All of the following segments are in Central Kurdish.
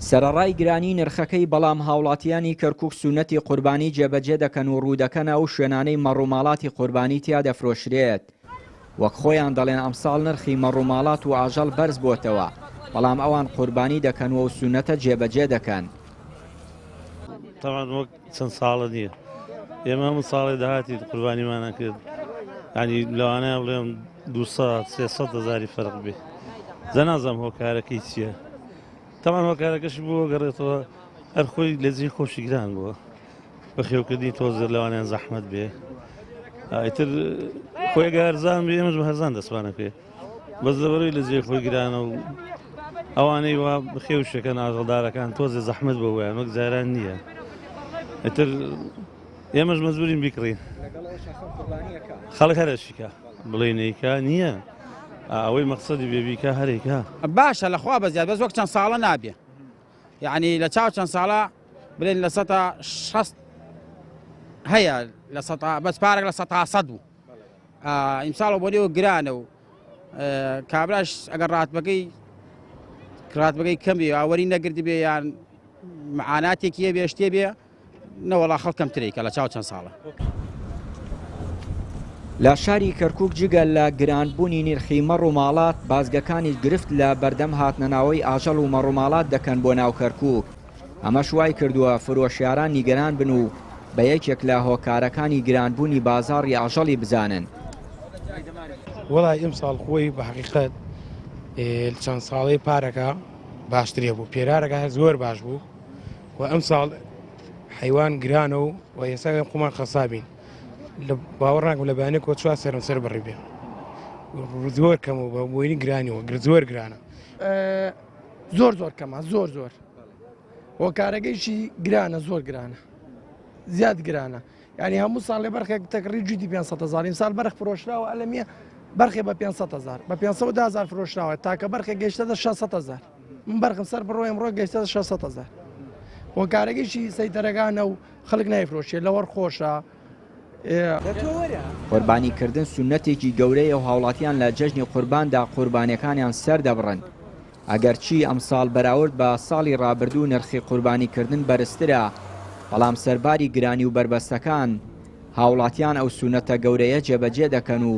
سەرەڕای گرانی نرخەکەی بەڵام هاوڵاتیانی کەرکووک سونەتی قوربانی جێبەجێ دەکەن و ڕوودەکەنە و شوێنانەی مەڕووماڵاتی قوربانی تیا دەفرۆشرێت. وەک خۆیان دەڵێن ئەمساڵ نرخی مەڕووماڵات و ئاژەڵ بەرز بۆتەوە، بەڵام ئەوان قوربانی دەکەن و سونەتە جێبەجێ دەکەن. تەمان وەک چەند ساڵە نییە، ئێمە هەموو ساڵی داهاتی قوربانیمانە کرد، ینی لەوانەیە بڵێم 200-300 هەزاری فەرق بێ. زەنازەم هۆکارەکەی چییە؟ تەمان هۆکارەکەش بووە گەڕێتەوە هەر خۆی لەجێ خۆشی گران بووە، بەخێوکردنی تۆزر لەوانیان زەحمەت بێ. ئیتر خۆی گارزان بێ ئێمەش بە هەرزان دەسوانەکەی، بەس لەبەرەوەی لەجێ خۆی گرانە و ئەوانەی وا بەخێو شەکەن ئاژەڵدارەکان تۆزێ زەحمەت بە ویان وەک جاران نییە. ئیتر ئێمەش مەجبورین بیکڕین. خەڵک هەرەشیکە بڵێ نەیکا نییە، ئەوەی مەقسەدی بێبیکە هەرێکا باشە لەخوا بەزیاد بەس وەک چەند ساڵە نابێ، یعنی لە چاو چەند ساڵە بڵێن لە 160 هەیە لە بەس پارێک لە 100 بوو. ئیمساڵ بۆ لێوە گرانە و کابراش ئەگەر ڕاتبەکەی کەم بێ ئاوەری نەگردی بێ یان معاناتێکیە بێ شتێ بێ نەوەڵا خەڵکەم ترێکە لە چاو چەند ساڵە. لە شاری کەرکووک جگە لە گرانبوونی نرخی مەڕووماڵات بازگەکانی گرفت لە بەردەم هاتنەناوەی ئاژەڵ و مەڕووماڵات دەکەن بۆ ناو کەرکووک. ئەمە شوای کردووە فرۆشیاران نیگەران بن و بە یەکێک لە هۆکارەکانی گرانبوونی بازاڕی ئاژەڵی بزانن. وەڵای ئەمساڵ خۆی بە حەقیقەت چەند ساڵەی پارەکە باشترێ بوو، پێرارەکە هەر زۆر باش بوو و ئەمساڵ حیوان گرانە و ئێستا قومان خەسابین لە باوەڕ ناکەم لە بەیانێک کۆ 4 سەر بڕی بێ زۆر کەم و بە بۆینی گرانیەوە زۆر گرانە، زۆر کەمە زۆر هۆکارەکەیشی گرانە، زۆر گرانە، زیاد گرانە، ینی هەموو ساڵێ بەرخێک تەقری جوودی 500,000 ئیمساڵ بەرخ فرۆشراوە ئەلەمیە بەرخێ بە 500,000 بە 510,000 فرۆشراوە تاکە بەرخێک گەیشتە 600,000 من بەرخم سەر بڕۆ ئەمڕۆ گەیشتە 600,000. هۆکارەکەیشی سەیتەرەکانە و خەڵک نایفرۆشێ لەوەڕ خۆشە. قوربانیکردن سونەتێکی گەورەیە و هاوڵاتیان لە جەژنی قورباندا قوربانیەکانیان سەر دەبڕن. ئەگەرچی ئەمساڵ بەراورد بە ساڵی ڕابردوو نرخی قوربانیکردن بەرزترە، بەڵام سەرباری گرانی و بربەستەکان هاوڵاتیان ئەو سونەتە گەورەیە جێبەجێ دەکەن و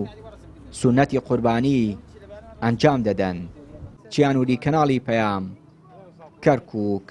سونەتی قوربانی ئەنجام دەدەن. چیانوری کەناڵی پەیام، کەرکووک.